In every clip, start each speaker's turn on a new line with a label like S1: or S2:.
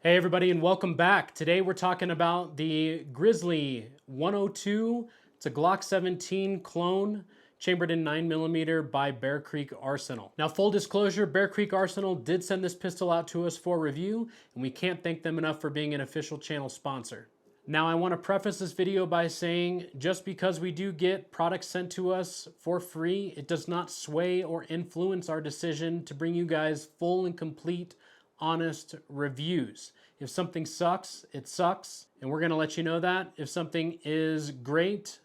S1: Hey everybody and welcome back. Today we're talking about the Grizzly 102. It's a Glock 17 clone chambered in 9mm by Bear Creek Arsenal. Now full disclosure, Bear Creek Arsenal did send this pistol out to us for review and we can't thank them enough for being an official channel sponsor. Now I want to preface this video by saying just because we do get products sent to us for free, it does not sway or influence our decision to bring you guys full and complete honest reviews. If something sucks, it sucks, and we're gonna let you know that. If something is great,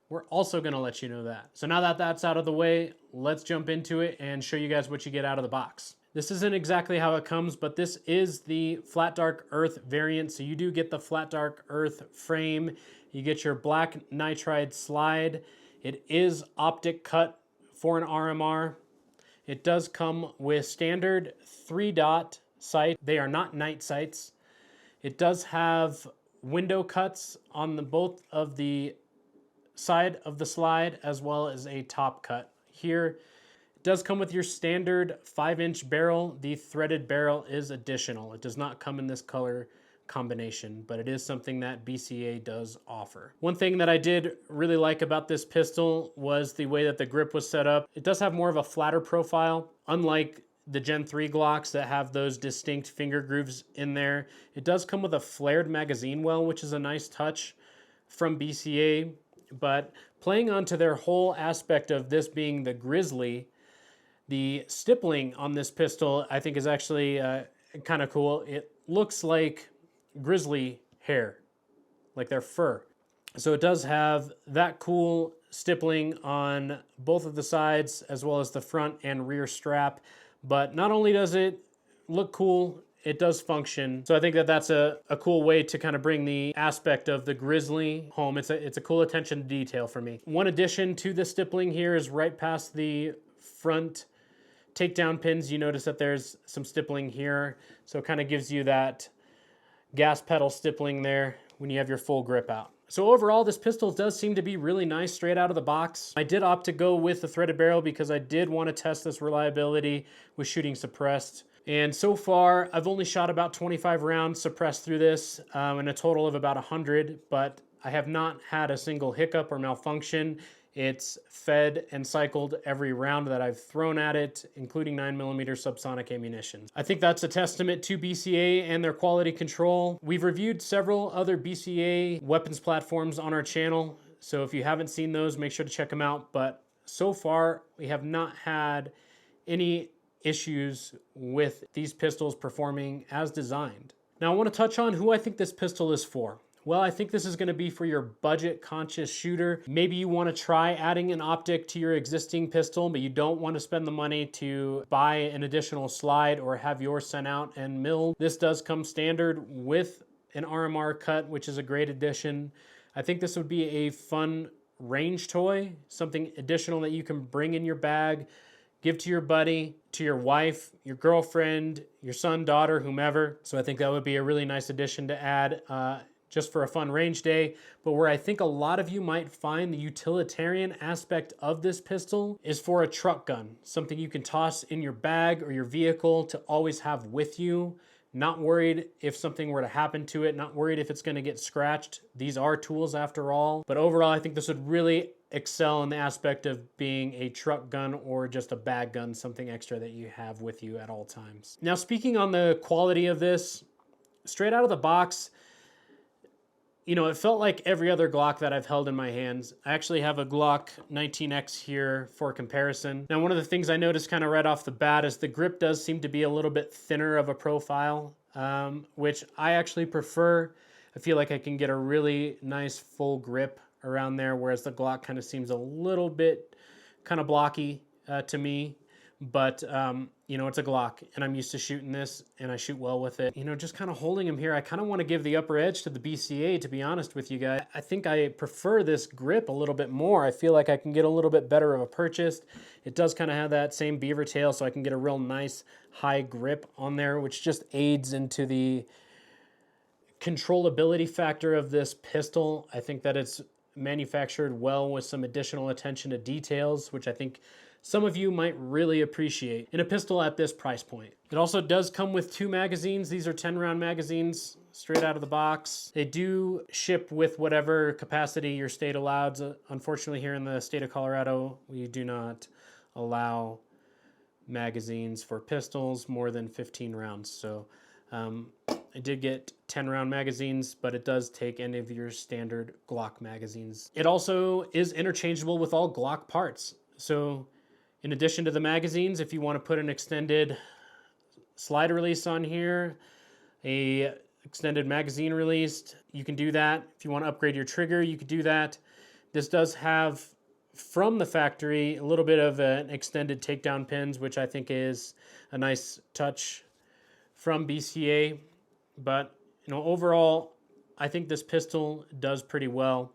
S1: we're also gonna let you know that. So now that that's out of the way, let's jump into it and show you guys what you get out of the box. This isn't exactly how it comes, but this is the Flat Dark Earth variant. So you do get the Flat Dark Earth frame. You get your black nitride slide. It is optic cut for an RMR. It does come with standard 3-dot sight. They are not night sights. It does have window cuts on both of the side of the slide as well as a top cut. Here, it does come with your standard 5-inch barrel. The threaded barrel is additional. It does not come in this color combination, but it is something that BCA does offer. One thing that I did really like about this pistol was the way that the grip was set up. It does have more of a flatter profile, unlike the Gen 3 Glocks that have those distinct finger grooves in there. It does come with a flared magazine well, which is a nice touch from BCA, but playing onto their whole aspect of this being the Grizzly, the stippling on this pistol I think is actually kind of cool. It looks like grizzly hair, like their fur. So it does have that cool stippling on both of the sides as well as the front and rear strap. But not only does it look cool, it does function. So I think that that's a cool way to kind of bring the aspect of the Grizzly home. It's a cool attention to detail for me. One addition to the stippling here is right past the front takedown pins. You notice that there's some stippling here. So it kind of gives you that gas pedal stippling there when you have your full grip out. So overall, this pistol does seem to be really nice straight out of the box. I did opt to go with the threaded barrel because I did want to test this reliability with shooting suppressed. And so far, I've only shot about 25 rounds suppressed through this in a total of about 100, but I have not had a single hiccup or malfunction. It's fed and cycled every round that I've thrown at it, including 9mm subsonic ammunition. I think that's a testament to BCA and their quality control. We've reviewed several other BCA weapons platforms on our channel, so if you haven't seen those, make sure to check them out. But so far, we have not had any issues with these pistols performing as designed. Now, I want to touch on who I think this pistol is for. Well, I think this is going to be for your budget-conscious shooter. Maybe you want to try adding an optic to your existing pistol, but you don't want to spend the money to buy an additional slide or have yours sent out and milled. This does come standard with an RMR cut, which is a great addition. I think this would be a fun range toy, something additional that you can bring in your bag, give to your buddy, to your wife, your girlfriend, your son, daughter, whomever. So I think that would be a really nice addition to add just for a fun range day. But where I think a lot of you might find the utilitarian aspect of this pistol is for a truck gun, something you can toss in your bag or your vehicle to always have with you. Not worried if something were to happen to it, not worried if it's going to get scratched. These are tools after all. But overall, I think this would really excel in the aspect of being a truck gun or just a bag gun, something extra that you have with you at all times. Now, speaking on the quality of this, straight out of the box, you know, it felt like every other Glock that I've held in my hands. I actually have a Glock 19X here for comparison. Now, one of the things I noticed kind of right off the bat is the grip does seem to be a little bit thinner of a profile, which I actually prefer. I feel like I can get a really nice full grip around there, whereas the Glock kind of seems a little bit kind of blocky to me. But, you know, it's a Glock and I'm used to shooting this and I shoot well with it. You know, just kind of holding them here, I kind of want to give the upper edge to the BCA, to be honest with you guys. I think I prefer this grip a little bit more. I feel like I can get a little bit better of a purchase. It does kind of have that same beaver tail, so I can get a real nice high grip on there, which just aids into the controllability factor of this pistol. I think that it's manufactured well with some additional attention to details, which I think some of you might really appreciate in a pistol at this price point. It also does come with 2 magazines. These are 10-round magazines straight out of the box. They do ship with whatever capacity your state allows. Unfortunately, here in the state of Colorado, we do not allow magazines for pistols more than 15 rounds. So I did get 10-round magazines, but it does take any of your standard Glock magazines. It also is interchangeable with all Glock parts. So in addition to the magazines, if you want to put an extended slide release on here, a extended magazine release, you can do that. If you want to upgrade your trigger, you could do that. This does have, from the factory, a little bit of an extended takedown pins, which I think is a nice touch from BCA. But overall, I think this pistol does pretty well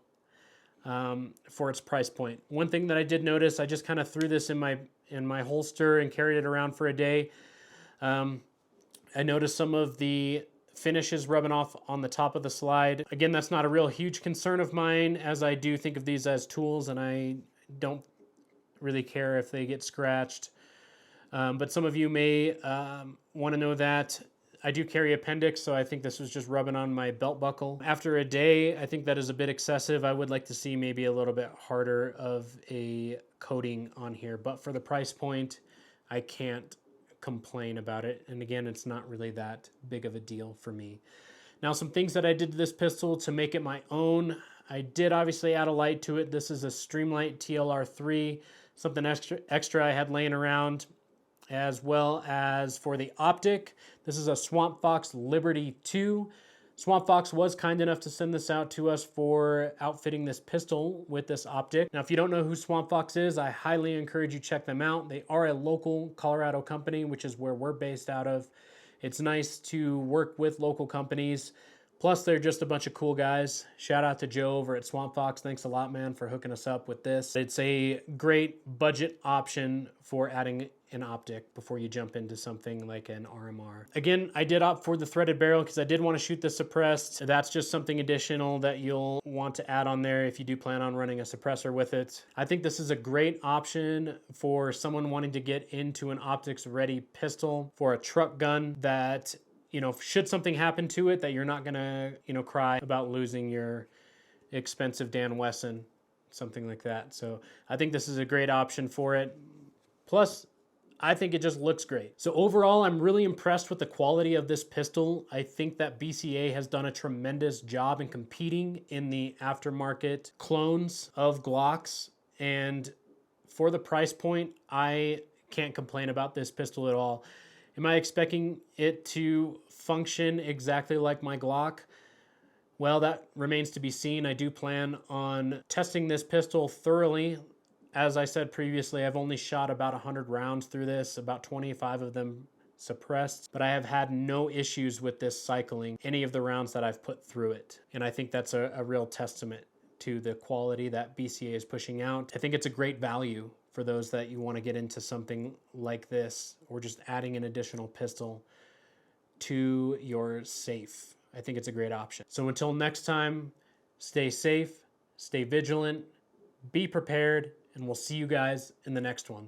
S1: for its price point. One thing that I did notice, I just kind of threw this in my holster and carried it around for a day. I noticed some of the finishes rubbing off on the top of the slide. Again, that's not a real huge concern of mine, as I do think of these as tools and I don't really care if they get scratched. But some of you may want to know that I do carry appendix, so I think this was just rubbing on my belt buckle. After a day, I think that is a bit excessive. I would like to see maybe a little bit harder of a coating on here, but for the price point, I can't complain about it. And again, it's not really that big of a deal for me. Now, some things that I did to this pistol to make it my own. I did obviously add a light to it. This is a Streamlight TLR3, something extra I had laying around. As well as for the optic, this is a Swamp Fox Liberty 2. Swamp Fox was kind enough to send this out to us for outfitting this pistol with this optic. Now, if you don't know who Swamp Fox is, I highly encourage you check them out. They are a local Colorado company, which is where we're based out of. It's nice to work with local companies. Plus, they're just a bunch of cool guys. Shout out to Joe over at Swamp Fox. Thanks a lot, man, for hooking us up with this. It's a great budget option for adding an optic before you jump into something like an RMR. Again, I did opt for the threaded barrel because I did want to shoot the suppressed. That's just something additional that you'll want to add on there if you do plan on running a suppressor with it. I think this is a great option for someone wanting to get into an optics-ready pistol for a truck gun that, should something happen to it, that you're not gonna, cry about losing your expensive Dan Wesson, something like that. So I think this is a great option for it. Plus, I think it just looks great. So overall, I'm really impressed with the quality of this pistol. I think that BCA has done a tremendous job in competing in the aftermarket clones of Glocks. And for the price point, I can't complain about this pistol at all. Am I expecting it to function exactly like my Glock? Well, that remains to be seen. I do plan on testing this pistol thoroughly. As I said previously, I've only shot about 100 rounds through this, about 25 of them suppressed, but I have had no issues with this cycling any of the rounds that I've put through it. And I think that's a real testament to the quality that BCA is pushing out. I think it's a great value for those that you want to get into something like this or just adding an additional pistol to your safe. I think it's a great option. So until next time, stay safe, stay vigilant, be prepared, and we'll see you guys in the next one.